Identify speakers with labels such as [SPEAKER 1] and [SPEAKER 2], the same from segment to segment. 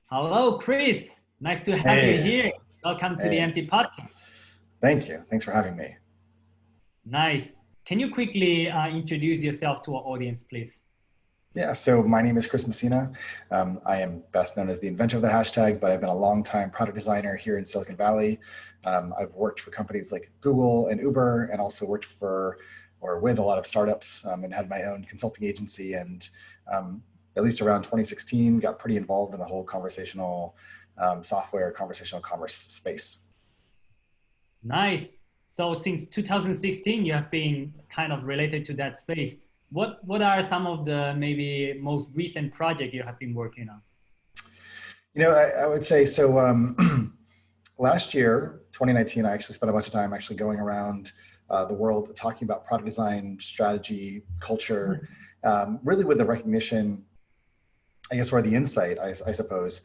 [SPEAKER 1] Hello, Chris. Nice to have you
[SPEAKER 2] Hey,
[SPEAKER 1] here. Welcome to the
[SPEAKER 2] hey,
[SPEAKER 1] Empty Podcast.
[SPEAKER 2] thank you. Thanks for having me.
[SPEAKER 1] Nice. Can you quickly introduce yourself to our audience, please?
[SPEAKER 2] Yeah, so my name is Chris Messina. I am best known as the inventor of the hashtag, but I've been a long-time product designer here in Silicon Valley. I've worked for companies like Google and Uber, and also worked for or with a lot of startups, and had my own consulting agency. And at least around 2016, got pretty involved in the whole conversational software, conversational commerce space.
[SPEAKER 1] Nice. So since 2016, you have been kind of related to that space. What are some of the maybe most recent project you have been working on?
[SPEAKER 2] I would say so. Last year, 2019, I actually spent a bunch of time actually going around the world talking about product design, strategy, culture, really with the recognition, I guess, or the insight, I suppose,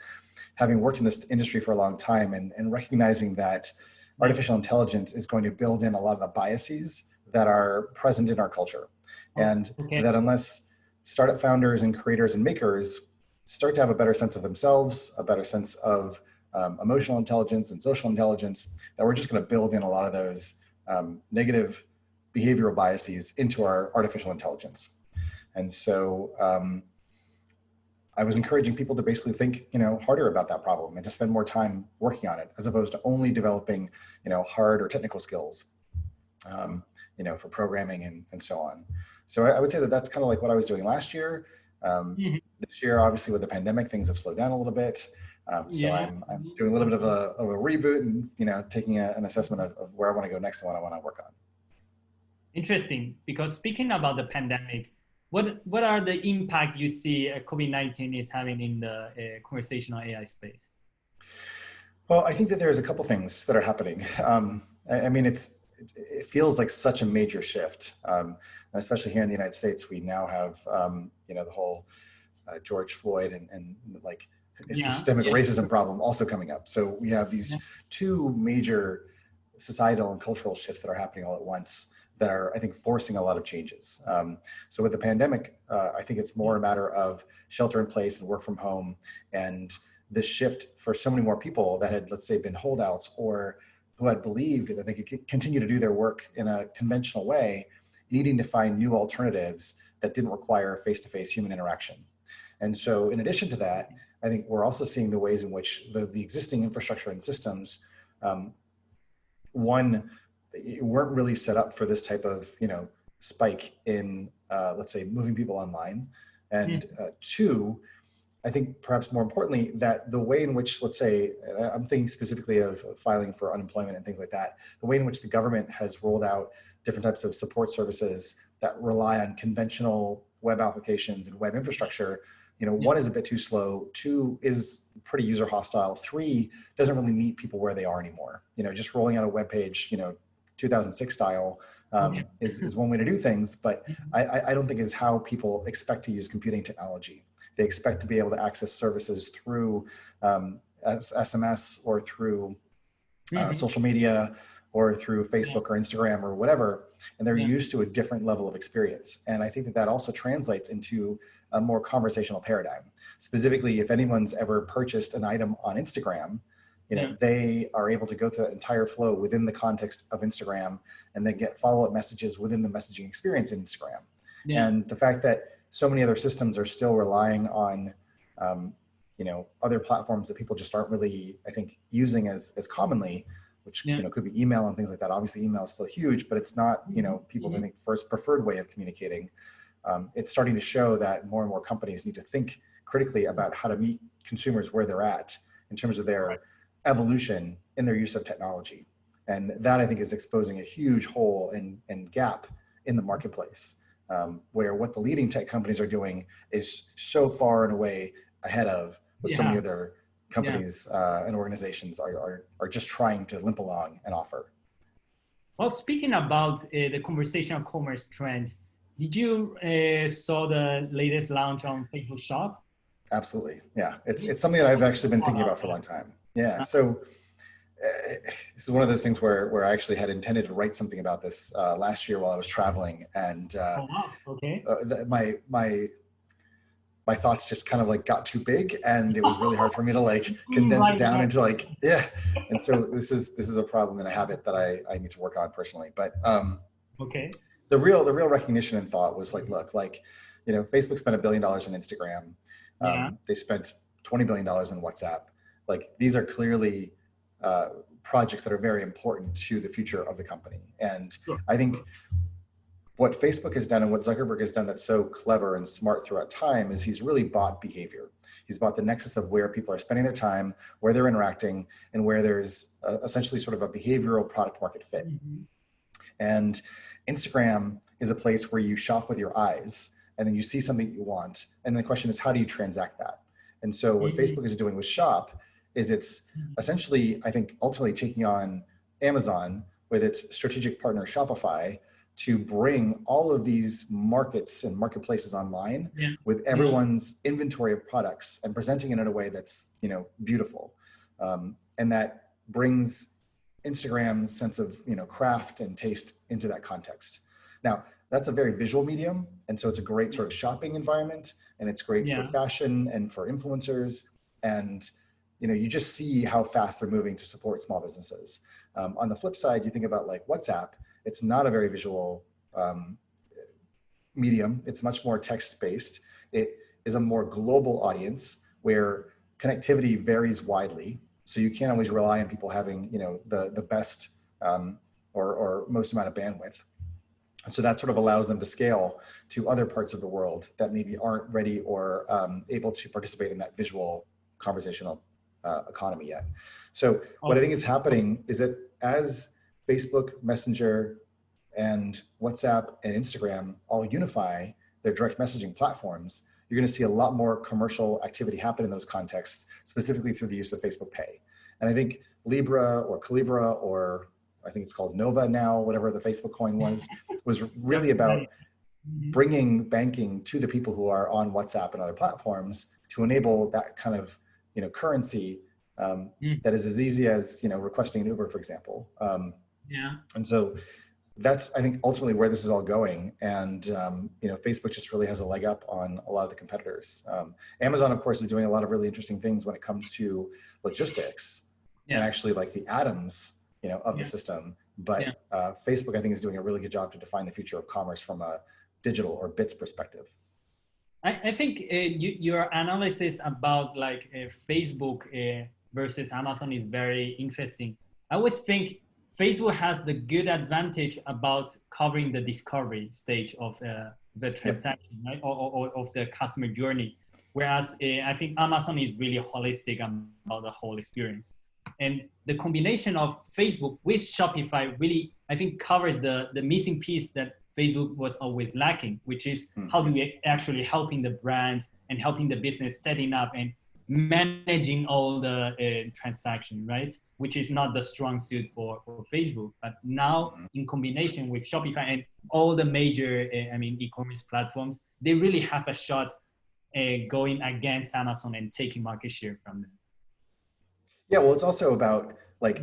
[SPEAKER 2] having worked in this industry for a long time and recognizing that
[SPEAKER 1] Yeah.
[SPEAKER 2] artificial intelligence is going to build in a lot of the biases that are present in our culture.
[SPEAKER 1] Oh,
[SPEAKER 2] And
[SPEAKER 1] okay.
[SPEAKER 2] that unless startup founders and creators and makers start to have a better sense of themselves, a better sense of emotional intelligence and social intelligence, that we're just going to build in a lot of those negative behavioral biases into our artificial intelligence. And so I was encouraging people to basically think, harder about that problem and to spend more time working on it, as opposed to only developing, hard or technical skills, for programming and so on. So I would say that that's kind of like what I was doing last year.
[SPEAKER 1] Mhm.
[SPEAKER 2] This year, obviously, with the pandemic, things have slowed down a little bit. So
[SPEAKER 1] Yeah.
[SPEAKER 2] I'm doing a little bit of a reboot and, taking an assessment of where I want to go next and what I want to work on.
[SPEAKER 1] Interesting. Because speaking about the pandemic, what are the impact you see COVID-19 is having in the conversational AI space?
[SPEAKER 2] Well, I think that there's a couple things that are happening. I mean, it feels like such a major shift, and especially here in the United States. We now have, the whole George Floyd and like
[SPEAKER 1] Yeah.
[SPEAKER 2] systemic
[SPEAKER 1] Yeah.
[SPEAKER 2] racism problem also coming up. So we have
[SPEAKER 1] Yeah.
[SPEAKER 2] these two major societal and cultural shifts that are happening all at once that are, I think, forcing a lot of changes. So with the pandemic, I think it's more a matter of shelter in place and work from home, and this shift for so many more people that had, let's say, been holdouts or who had believed that they could continue to do their work in a conventional way, needing to find new alternatives that didn't require face-to-face human interaction. And so in addition to that, I think we're also seeing the ways in which the existing infrastructure and systems, um, one, weren't really set up for this type of, spike in, let's say, moving people online.
[SPEAKER 1] Yeah.
[SPEAKER 2] And two, I think perhaps more importantly, that the way in which, let's say, I'm thinking specifically of filing for unemployment and things like that, the way in which the government has rolled out different types of support services that rely on conventional web applications and web infrastructure,
[SPEAKER 1] Yeah.
[SPEAKER 2] one is a bit too slow, two is pretty user hostile, three doesn't really meet people where they are anymore. Just rolling out a web page, 2006 style,
[SPEAKER 1] Okay.
[SPEAKER 2] is one way to do things, but I don't think is how people expect to use computing technology. They expect to be able to access services through SMS or through
[SPEAKER 1] Mhm.
[SPEAKER 2] social media or through
[SPEAKER 1] Yeah.
[SPEAKER 2] Facebook or Instagram or whatever, and they're
[SPEAKER 1] Yeah.
[SPEAKER 2] used to a different level of experience. And I think that that also translates into a more conversational paradigm. Specifically, if anyone's ever purchased an item on Instagram,
[SPEAKER 1] Yeah.
[SPEAKER 2] they are able to go through that entire flow within the context of Instagram and then get follow-up messages within the messaging experience in Instagram.
[SPEAKER 1] Yeah.
[SPEAKER 2] And the fact that so many other systems are still relying on other platforms that people just aren't really, I think, using as commonly, which
[SPEAKER 1] Yeah.
[SPEAKER 2] could be email and things like that. Obviously email is still huge, but it's not
[SPEAKER 1] Mhm.
[SPEAKER 2] people's, I
[SPEAKER 1] Mhm.
[SPEAKER 2] think, first preferred way of communicating. It's starting to show that more and more companies need to think critically about how to meet consumers where they're at in terms of
[SPEAKER 1] Right.
[SPEAKER 2] their evolution in their use of technology. And that, I think, is exposing a huge hole and gap in the marketplace, where what the leading tech companies are doing is so far and away ahead of what so many
[SPEAKER 1] Yeah.
[SPEAKER 2] other
[SPEAKER 1] Yeah.
[SPEAKER 2] companies and organizations are just trying to limp along and offer.
[SPEAKER 1] Well, speaking about the conversational commerce trend, did you saw the latest launch on Facebook Shop?
[SPEAKER 2] Absolutely. Yeah. It's,
[SPEAKER 1] What
[SPEAKER 2] it's something that I've actually been thinking
[SPEAKER 1] about
[SPEAKER 2] about for a long
[SPEAKER 1] that?
[SPEAKER 2] time. Yeah. So this is one of those things where I actually had intended to write something about this last year while I was traveling. And
[SPEAKER 1] Oh, wow. Okay.
[SPEAKER 2] my my thoughts just kind of like got too big, and it was really hard for me to like condense it
[SPEAKER 1] Right
[SPEAKER 2] down
[SPEAKER 1] there.
[SPEAKER 2] into like, yeah. And so this is a problem and a habit that I need to work on personally. But
[SPEAKER 1] Okay.
[SPEAKER 2] the real recognition and thought was like, look, like, Facebook spent $1 billion on Instagram.
[SPEAKER 1] Yeah.
[SPEAKER 2] They spent $20 billion on WhatsApp. Like, these are clearly projects that are very important to the future of the company. And
[SPEAKER 1] Sure.
[SPEAKER 2] I think what Facebook has done and what Zuckerberg has done that's so clever and smart throughout time is he's really bought behavior. He's bought the nexus of where people are spending their time, where they're interacting, and where there's essentially sort of a behavioral product market fit.
[SPEAKER 1] Mm-hmm.
[SPEAKER 2] And Instagram is a place where you shop with your eyes, and then you see something you want. And the question is, how do you transact that? And so what Facebook is doing with Shop is it's essentially, I think, ultimately taking on Amazon with its strategic partner Shopify to bring all of these markets and marketplaces online with everyone's inventory of products and presenting it in a way that's, beautiful. And that brings Instagram's sense of, craft and taste into that context. Now, that's a very visual medium. And so it's a great sort of shopping environment, and it's great for fashion and for influencers. And, you just see how fast they're moving to support small businesses. On the flip side, you think about like WhatsApp. It's not a very visual medium. It's much more text-based. It is a more global audience where connectivity varies widely. So you can't always rely on people having, the best or most amount of bandwidth. And so that sort of allows them to scale to other parts of the world that maybe aren't ready or able to participate in that visual conversational economy yet. So what I think is happening is that as Facebook, Messenger, and WhatsApp and Instagram all unify their direct messaging platforms, you're going to see a lot more commercial activity happen in those contexts, specifically through the use of Facebook Pay. And I think Libra or Calibra, or I think it's called Nova now, whatever the Facebook coin was really about bringing banking to the people who are on WhatsApp and other platforms to enable that kind of, currency that is as easy as, requesting an Uber, for example. And so that's, I think, ultimately where this is all going. And, Facebook just really has a leg up on a lot of the competitors. Amazon, of course, is doing a lot of really interesting things when it comes to logistics and actually like the atoms, of the system. But Facebook, I think, is doing a really good job to define the future of commerce from a digital or bits perspective.
[SPEAKER 1] I think your analysis about like Facebook versus Amazon is very interesting. I always think Facebook has the good advantage about covering the discovery stage of the transaction, right? Or of the customer journey. Whereas I think Amazon is really holistic about the whole experience. And the combination of Facebook with Shopify really, I think, covers the missing piece that Facebook was always lacking, which is how do we actually helping the brands and helping the business setting up and managing all the transactions, right? Which is not the strong suit for Facebook. But now in combination with Shopify and all the major, e-commerce platforms, they really have a shot going against Amazon and taking market share from them.
[SPEAKER 2] Yeah, well, it's also about like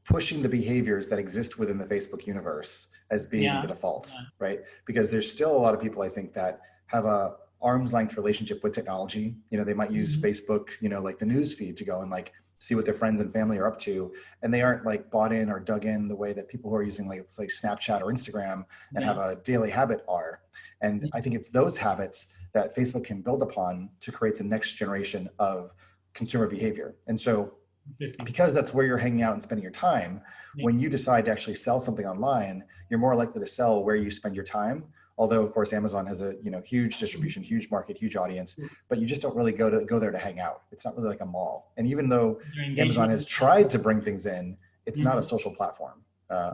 [SPEAKER 2] pushing the behaviors that exist within the Facebook universe as being the defaults, right? Because there's still a lot of people, I think, that have a arm's length relationship with technology. They might use Facebook, like the news feed to go and like see what their friends and family are up to. And they aren't like bought in or dug in the way that people who are using like Snapchat or Instagram and have a daily habit are. And I think it's those habits that Facebook can build upon to create the next generation of consumer behavior. And so because that's where you're hanging out and spending your time, when you decide to actually sell something online, you're more likely to sell where you spend your time. Although, of course, Amazon has a huge distribution, huge market, huge audience, but you just don't really go there to hang out. It's not really like a mall. And even though Amazon has tried to bring things in, it's not a social platform.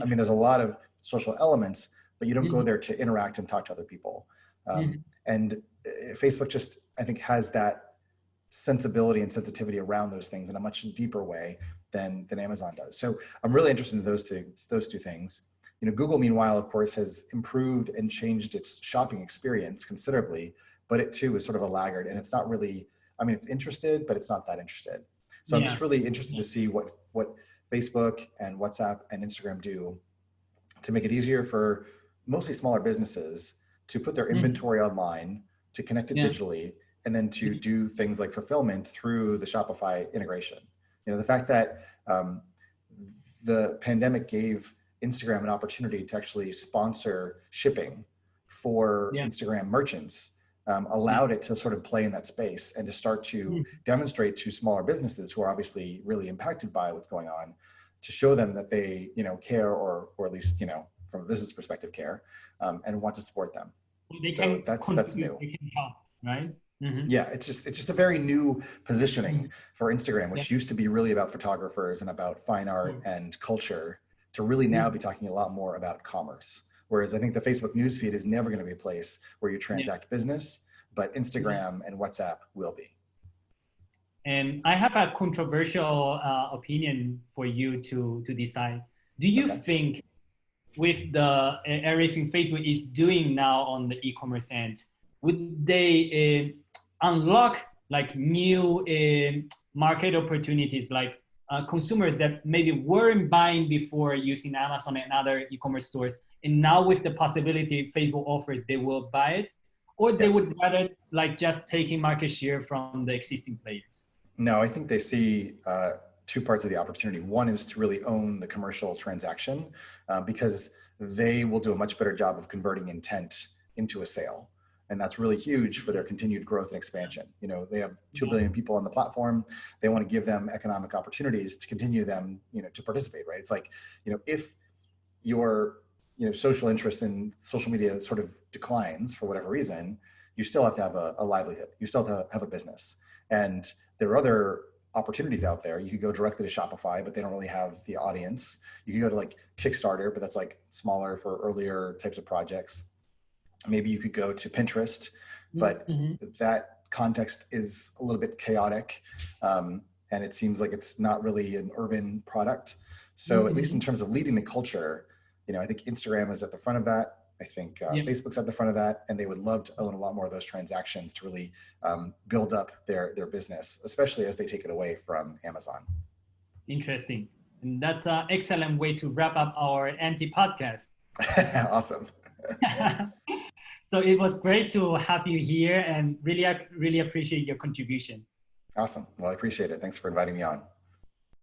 [SPEAKER 2] There's a lot of social elements, but you don't go there to interact and talk to other people. And Facebook just, I think, has that sensibility and sensitivity around those things in a much deeper way than Amazon does. So I'm really interested in those two things. Google, meanwhile, of course, has improved and changed its shopping experience considerably, but it too is sort of a laggard, and it's not really, it's interested, but it's not that interested. So I'm just really interested to see what Facebook and WhatsApp and Instagram do to make it easier for mostly smaller businesses to put their inventory online, to connect it digitally, and then to do things like fulfillment through the Shopify integration. You know, the fact that the pandemic gave Instagram an opportunity to actually sponsor shipping for Instagram merchants allowed it to sort of play in that space and to start to demonstrate to smaller businesses who are obviously really impacted by what's going on, to show them that they, you know, care, or at least, you know, from a business perspective care, and want to support them. So that's new.
[SPEAKER 1] They can help, right?
[SPEAKER 2] Yeah, it's just a very new positioning for Instagram, which used to be really about photographers and about fine art and culture, to really now be talking a lot more about commerce. Whereas I think the Facebook newsfeed is never going to be a place where you transact business, but Instagram and WhatsApp will be.
[SPEAKER 1] And I have a controversial opinion for you to decide. Do you think with the everything Facebook is doing now on the e-commerce end, would they unlock like new market opportunities, like consumers that maybe weren't buying before using Amazon and other e-commerce stores, and now with the possibility Facebook offers, they will buy it? Or they would rather like just taking market share from the existing players?
[SPEAKER 2] No, I think they see two parts of the opportunity. One is to really own the commercial transaction, because they will do a much better job of converting intent into a sale. And that's really huge for their continued growth and expansion. You know, they have 2 billion people on the platform. They want to give them economic opportunities to continue them, you know, to participate, right? It's like, you know, if your, you know, social interest in social media sort of declines for whatever reason, you still have to have a livelihood. You still have to have a business. And there are other opportunities out there. You could go directly to Shopify, but they don't really have the audience. You could go to like Kickstarter, but that's like smaller for earlier types of projects. Maybe you could go to Pinterest, but that context is a little bit chaotic. And it seems like it's not really an urban product. So at least in terms of leading the culture, you know, I think Instagram is at the front of that. I think Facebook's at the front of that, and they would love to own a lot more of those transactions to really build up their business, especially as they take it away from Amazon.
[SPEAKER 1] Interesting. And that's an excellent way to wrap up our anti-podcast.
[SPEAKER 2] Awesome.
[SPEAKER 1] So it was great to have you here, and really appreciate your contribution.
[SPEAKER 2] Awesome. Well, I appreciate it. Thanks for inviting me on.